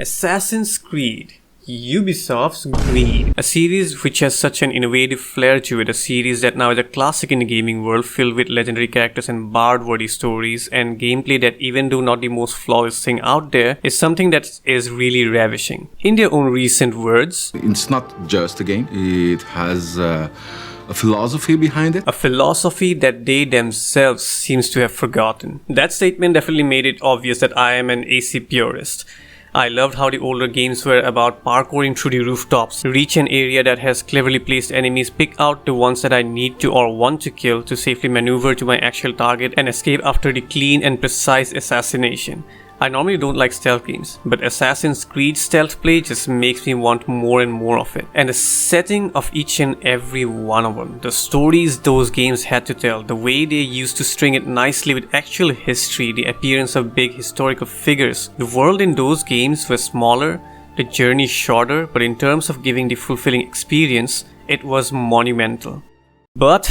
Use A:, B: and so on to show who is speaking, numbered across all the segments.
A: Assassin's Creed, Ubisoft's greed. A series which has such an innovative flair to it, a series that now is a classic in the gaming world, filled with legendary characters and bard-worthy stories, and gameplay that, even though not the most flawless thing out there, is something that is really ravishing. In their own recent words,
B: it's not just a game, it has a philosophy behind it.
A: A philosophy that they themselves seems to have forgotten. That statement definitely made it obvious that I am an AC purist. I loved how the older games were about parkouring through the rooftops, reach an area that has cleverly placed enemies, pick out the ones that I need to or want to kill to safely maneuver to my actual target and escape after the clean and precise assassination. I normally don't like stealth games, but Assassin's Creed stealth play just makes me want more and more of it. And the setting of each and every one of them, the stories those games had to tell, the way they used to string it nicely with actual history, the appearance of big historical figures. The world in those games was smaller, the journey shorter, but in terms of giving the fulfilling experience, it was monumental. But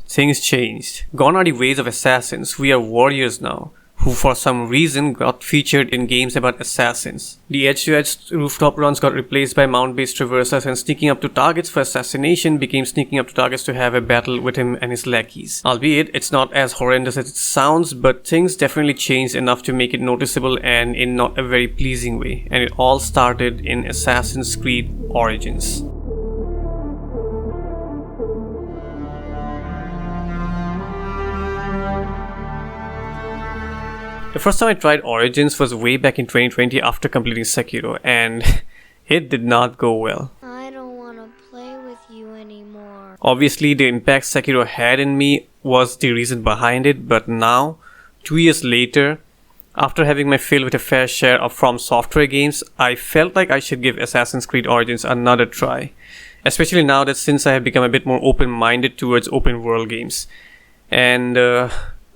A: things changed. Gone are the ways of assassins. We are warriors now, who for some reason got featured in games about assassins. The edge-to-edge rooftop runs got replaced by mount-based traversals, and sneaking up to targets for assassination became sneaking up to targets to have a battle with him and his lackeys. Albeit, it's not as horrendous as it sounds, but things definitely changed enough to make it noticeable and in not a very pleasing way. And it all started in Assassin's Creed Origins. The first time I tried Origins was way back in 2020 after completing Sekiro, and it did not go well.
C: I don't want to play with you anymore.
A: Obviously, the impact Sekiro had in me was the reason behind it, but now, 2 years later, after having my fill with a fair share of From Software games, I felt like I should give Assassin's Creed Origins another try. Especially now that since I have become a bit more open-minded towards open world games. And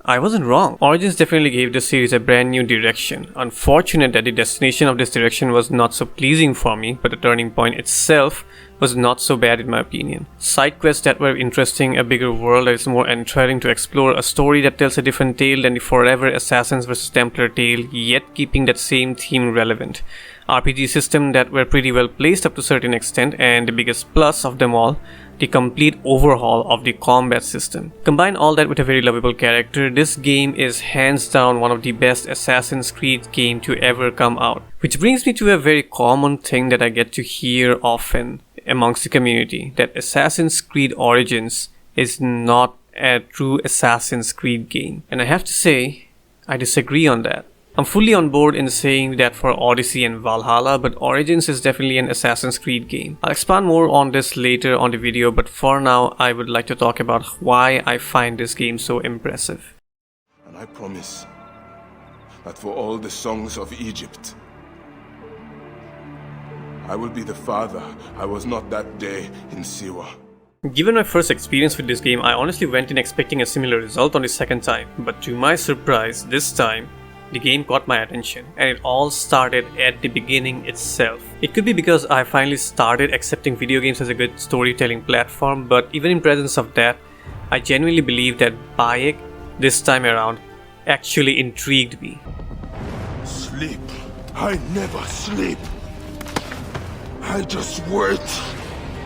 A: I wasn't wrong. Origins definitely gave the series a brand new direction. Unfortunate that the destination of this direction was not so pleasing for me, but the turning point itself was not so bad in my opinion. Side quests that were interesting, a bigger world that is more enthralling to explore, a story that tells a different tale than the forever Assassins vs Templar tale, yet keeping that same theme relevant. RPG system that were pretty well placed up to a certain extent, and the biggest plus of them all, the complete overhaul of the combat system. Combine all that with a very lovable character, this game is hands down one of the best Assassin's Creed games to ever come out. Which brings me to a very common thing that I get to hear often amongst the community, that Assassin's Creed Origins is not a true Assassin's Creed game. And I have to say, I disagree on that. I'm fully on board in saying that for Odyssey and Valhalla, but Origins is definitely an Assassin's Creed game. I'll expand more on this later on the video, but for now I would like to talk about why I find this game so impressive.
D: And I promise that for all the songs of Egypt, I will be the father I was not that day in Siwa.
A: Given my first experience with this game, I honestly went in expecting a similar result on the second time, but to my surprise, this time, the game caught my attention, and it all started at the beginning itself. It could be because I finally started accepting video games as a good storytelling platform, but even in presence of that, I genuinely believe that Bayek, this time around, actually intrigued me.
D: Sleep. I never sleep. I just wait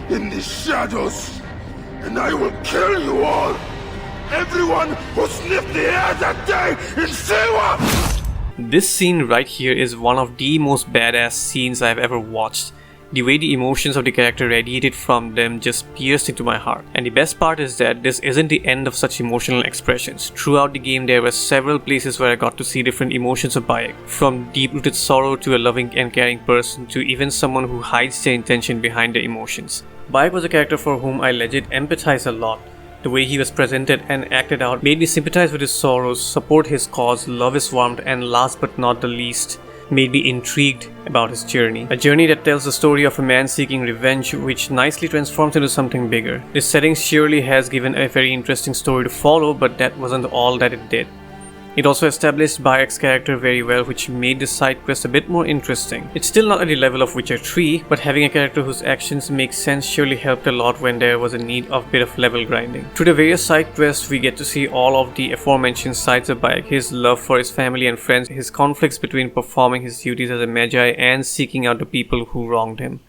D: in the shadows, and I will kill you all. Everyone who sniffed the air that day in Siwa!
A: This scene right here is one of the most badass scenes I've ever watched. The way the emotions of the character radiated from them just pierced into my heart. And the best part is that this isn't the end of such emotional expressions. Throughout the game there were several places where I got to see different emotions of Bayek. From deep-rooted sorrow to a loving and caring person to even someone who hides their intention behind their emotions. Bayek was a character for whom I legit empathize a lot. The way he was presented and acted out made me sympathize with his sorrows, support his cause, love his warmth, and last but not the least, made me intrigued about his journey. A journey that tells the story of a man seeking revenge, which nicely transforms into something bigger. This setting surely has given a very interesting story to follow, but that wasn't all that it did. It also established Bayek's character very well, which made the side quest a bit more interesting. It's still not at the level of Witcher 3, but having a character whose actions make sense surely helped a lot when there was a need of a bit of level grinding. Through the various side quests, we get to see all of the aforementioned sides of Bayek: his love for his family and friends, his conflicts between performing his duties as a magi and seeking out the people who wronged him.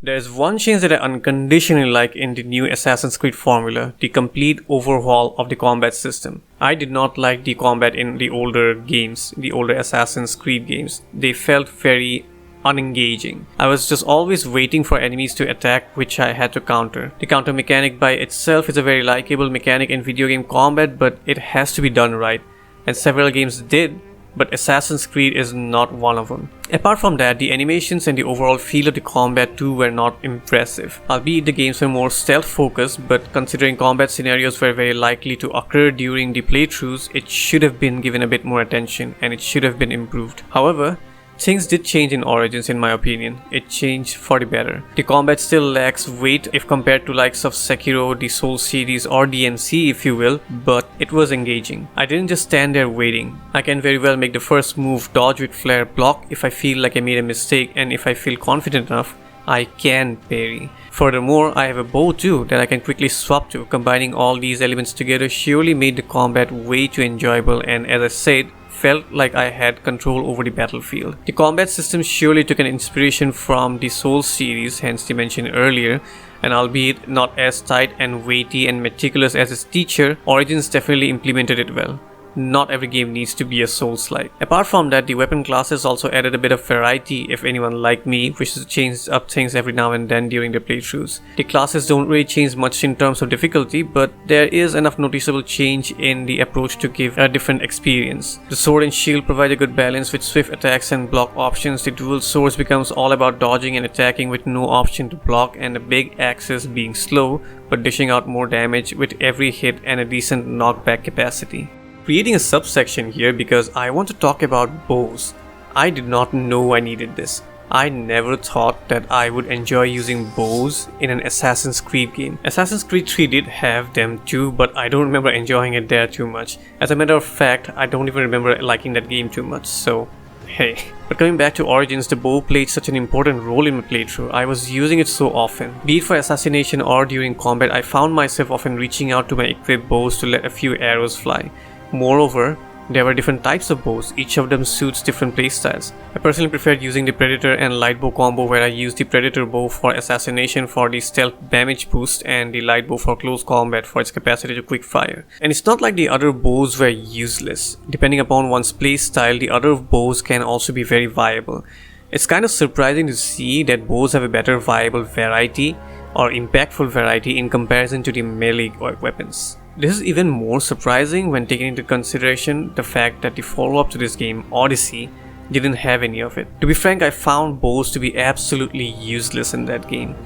A: There's one change that I unconditionally like in the new Assassin's Creed formula: the complete overhaul of the combat system. I did not like the combat in the older games, the older Assassin's Creed games. They felt very unengaging. I was just always waiting for enemies to attack, which I had to counter. The counter mechanic by itself is a very likable mechanic in video game combat, but it has to be done right, and several games did, but Assassin's Creed is not one of them. Apart from that, the animations and the overall feel of the combat too were not impressive. Albeit the games were more stealth focused, but considering combat scenarios were very likely to occur during the playthroughs, it should have been given a bit more attention and it should have been improved. However, things did change in Origins in my opinion. It changed for the better. The combat still lacks weight if compared to likes of Sekiro, the Souls series or DMC if you will, but it was engaging. I didn't just stand there waiting. I can very well make the first move, dodge with flare, block if I feel like I made a mistake, and if I feel confident enough, I can parry. Furthermore, I have a bow too that I can quickly swap to. Combining all these elements together surely made the combat way too enjoyable, and as I said, felt like I had control over the battlefield. The combat system surely took an inspiration from the Souls series, hence the mention earlier, and albeit not as tight and weighty and meticulous as its teacher, Origins definitely implemented it well. Not every game needs to be a Souls-like. Apart from that, the weapon classes also added a bit of variety if anyone like me wishes to change up things every now and then during the playthroughs. The classes don't really change much in terms of difficulty, but there is enough noticeable change in the approach to give a different experience. The sword and shield provide a good balance with swift attacks and block options. The dual swords becomes all about dodging and attacking with no option to block, and the big axes being slow but dishing out more damage with every hit and a decent knockback capacity. Creating a subsection here because I want to talk about bows. I did not know I needed this. I never thought that I would enjoy using bows in an Assassin's Creed game. Assassin's Creed 3 did have them too, but I don't remember enjoying it there too much. As a matter of fact, I don't even remember liking that game too much, so hey. But coming back to Origins, the bow played such an important role in my playthrough. I was using it so often. Be it for assassination or during combat, I found myself often reaching out to my equipped bows to let a few arrows fly. Moreover, there were different types of bows, each of them suits different playstyles. I personally preferred using the Predator and Light Bow combo, where I used the Predator bow for assassination for the stealth damage boost and the Light Bow for close combat for its capacity to quick fire. And it's not like the other bows were useless. Depending upon one's playstyle, the other bows can also be very viable. It's kind of surprising to see that bows have a better viable variety or impactful variety in comparison to the melee weapons. This is even more surprising when taking into consideration the fact that the follow-up to this game, Odyssey, didn't have any of it. To be frank, I found bows to be absolutely useless in that game.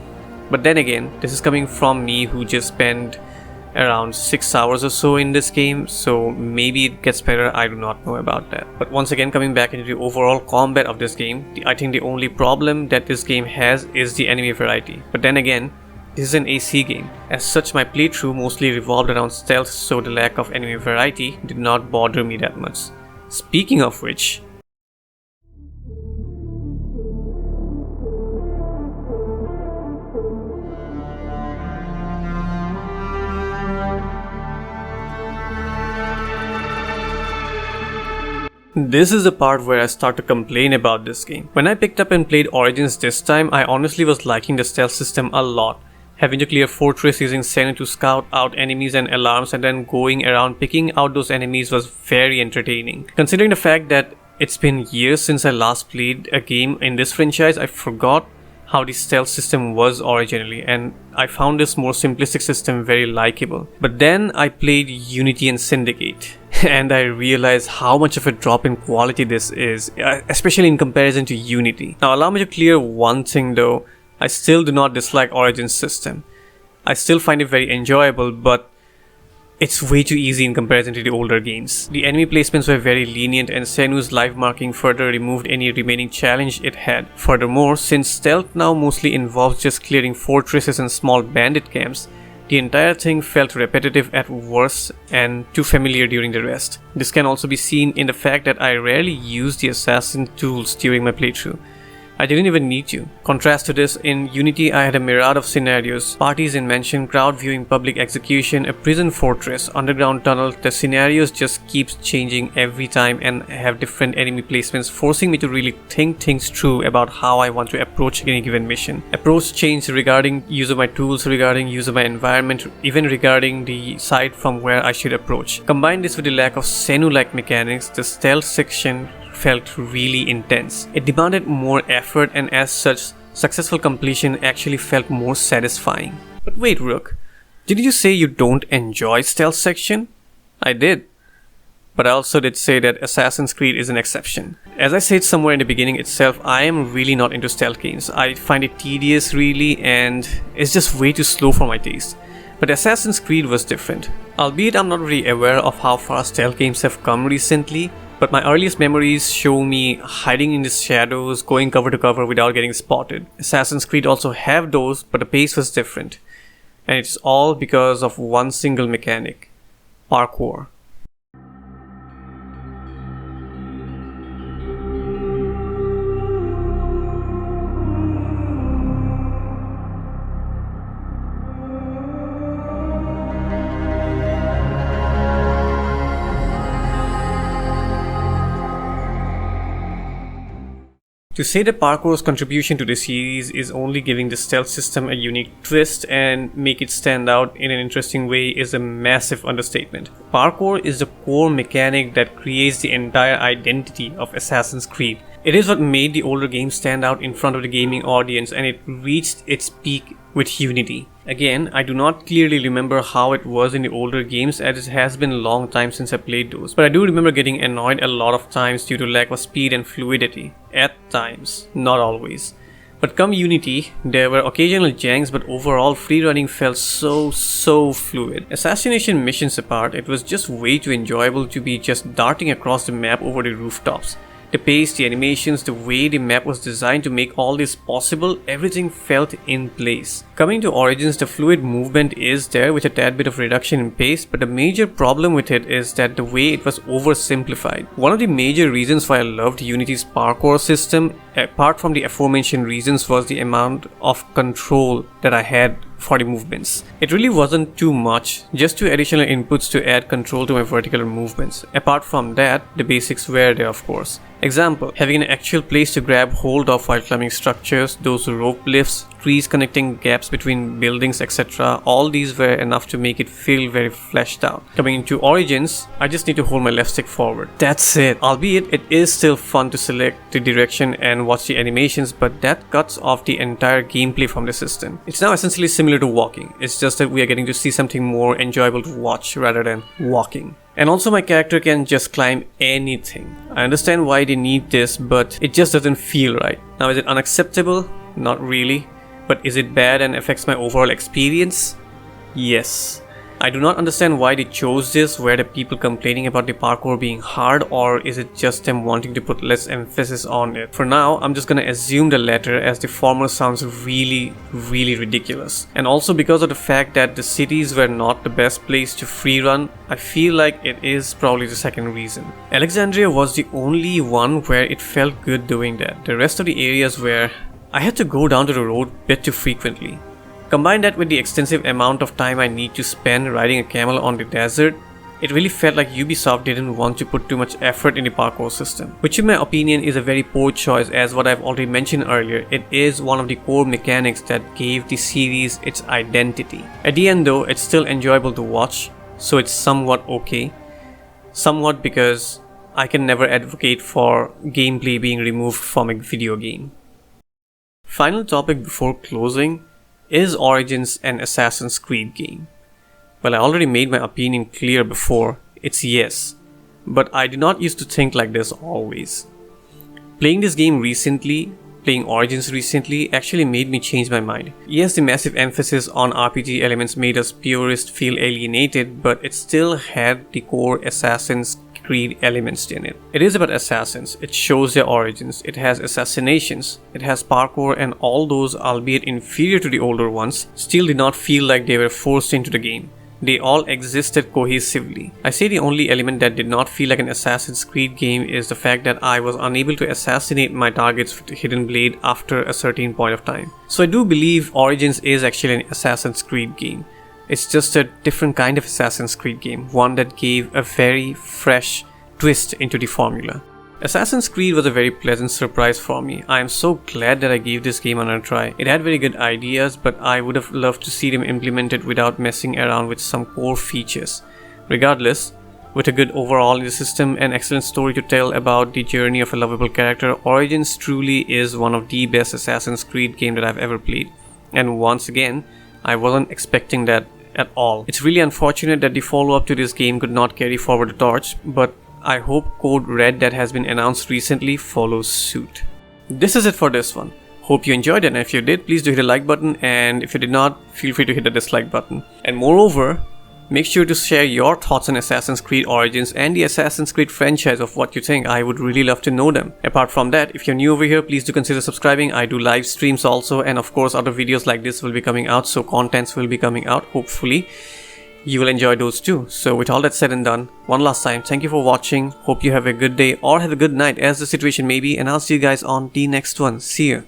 A: But then again, this is coming from me who just spent around 6 hours or so in this game, so maybe it gets better, I do not know about that. But once again, coming back into the overall combat of this game, I think the only problem that this game has is the enemy variety. But then again, this is an AC game. As such, my playthrough mostly revolved around stealth, so the lack of enemy variety did not bother me that much. Speaking of which, this is the part where I start to complain about this game. When I picked up and played Origins this time, I honestly was liking the stealth system a lot. Having to clear fortress using Senna to scout out enemies and alarms and then going around picking out those enemies was very entertaining. Considering the fact that it's been years since I last played a game in this franchise, I forgot how the stealth system was originally, and I found this more simplistic system very likable. But then I played Unity and Syndicate, and I realized how much of a drop in quality this is, especially in comparison to Unity. Now allow me to clear one thing though, I still do not dislike Origin's system. I still find it very enjoyable, but it's way too easy in comparison to the older games. The enemy placements were very lenient, and Senu's live marking further removed any remaining challenge it had. Furthermore, since stealth now mostly involves just clearing fortresses and small bandit camps, the entire thing felt repetitive at worst and too familiar during the rest. This can also be seen in the fact that I rarely used the assassin tools during my playthrough. I didn't even need to. Contrast to this, in Unity I had a myriad of scenarios: parties in mansion, crowd viewing public execution, a prison fortress, underground tunnel. The scenarios just keeps changing every time and have different enemy placements, forcing me to really think things through about how I want to approach any given mission. Approach changed regarding use of my tools, regarding use of my environment, even regarding the side from where I should approach. Combine this with the lack of Senu-like mechanics, the stealth section felt really intense. It demanded more effort, and as such, successful completion actually felt more satisfying. But wait, Rook, did you say you don't enjoy stealth section? I did. But I also did say that Assassin's Creed is an exception. As I said somewhere in the beginning itself, I am really not into stealth games. I find it tedious really, and it's just way too slow for my taste. But Assassin's Creed was different. Albeit I'm not really aware of how far stealth games have come recently, but my earliest memories show me hiding in the shadows, going cover to cover without getting spotted. Assassin's Creed also have those, but the pace was different. And it's all because of one single mechanic: parkour. To say that Parkour's contribution to the series is only giving the stealth system a unique twist and make it stand out in an interesting way is a massive understatement. Parkour is the core mechanic that creates the entire identity of Assassin's Creed. It is what made the older games stand out in front of the gaming audience, and it reached its peak with Unity. Again, I do not clearly remember how it was in the older games, as it has been a long time since I played those, but I do remember getting annoyed a lot of times due to lack of speed and fluidity. At times, not always. But come Unity, there were occasional janks, but overall freerunning felt so fluid. Assassination missions apart, it was just way too enjoyable to be just darting across the map over the rooftops. The pace, the animations, the way the map was designed to make all this possible, everything felt in place. Coming to Origins, the fluid movement is there with a tad bit of reduction in pace, but the major problem with it is that the way it was oversimplified. One of the major reasons why I loved Unity's parkour system, apart from the aforementioned reasons, was the amount of control that I had for the movements. It really wasn't too much, just 2 additional inputs to add control to my vertical movements. Apart from that, the basics were there, of course. Example, having an actual place to grab hold of while climbing structures, those rope lifts, trees connecting gaps between buildings, etc. All these were enough to make it feel very fleshed out. Coming into Origins, I just need to hold my left stick forward. That's it. Albeit it is still fun to select the direction and watch the animations, but that cuts off the entire gameplay from the system. It's now essentially similar to walking. It's just that we are getting to see something more enjoyable to watch rather than walking. And also my character can just climb anything. I understand why they need this, but it just doesn't feel right. Now, is it unacceptable? Not really. But is it bad and affects my overall experience? Yes. I do not understand why they chose this. Were the people complaining about the parkour being hard, or is it just them wanting to put less emphasis on it? For now, I'm just gonna assume the latter, as the former sounds really ridiculous. And also because of the fact that the cities were not the best place to free run, I feel like it is probably the second reason. Alexandria was the only one where it felt good doing that. The rest of the areas where I had to go down to the road a bit too frequently. Combine that with the extensive amount of time I need to spend riding a camel on the desert, it really felt like Ubisoft didn't want to put too much effort in the parkour system. Which in my opinion is a very poor choice, as what I've already mentioned earlier, it is one of the core mechanics that gave the series its identity. At the end though, it's still enjoyable to watch, so it's somewhat okay. Somewhat because I can never advocate for gameplay being removed from a video game. Final topic before closing, is Origins an Assassin's Creed game? Well, I already made my opinion clear before, it's yes. But I do not used to think like this always. Playing this game recently, playing Origins recently, actually made me change my mind. Yes, the massive emphasis on RPG elements made us purists feel alienated, but it still had the core Assassin's Creed elements in it. It is about assassins, it shows their origins, it has assassinations, it has parkour, and all those, albeit inferior to the older ones, still did not feel like they were forced into the game. They all existed cohesively. I say the only element that did not feel like an Assassin's Creed game is the fact that I was unable to assassinate my targets with the hidden blade after a certain point of time. So I do believe Origins is actually an Assassin's Creed game. It's just a different kind of Assassin's Creed game, one that gave a very fresh twist into the formula. Assassin's Creed was a very pleasant surprise for me. I am so glad that I gave this game another try. It had very good ideas, but I would have loved to see them implemented without messing around with some core features. Regardless, with a good overall in the system and excellent story to tell about the journey of a lovable character, Origins truly is one of the best Assassin's Creed games that I've ever played. And once again, I wasn't expecting that at all. It's really unfortunate that the follow-up to this game could not carry forward the torch, but I hope Code Red that has been announced recently follows suit. This is it for this one. Hope you enjoyed it, and if you did, please do hit the like button, and if you did not, feel free to hit the dislike button. And moreover, make sure to share your thoughts on Assassin's Creed Origins and the Assassin's Creed franchise of what you think. I would really love to know them. Apart from that, if you're new over here, please do consider subscribing. I do live streams also, and of course other videos like this will be coming out, so contents will be coming out, hopefully. You will enjoy those too. So with all that said and done, one last time, thank you for watching. Hope you have a good day or have a good night as the situation may be, and I'll see you guys on the next one. See you.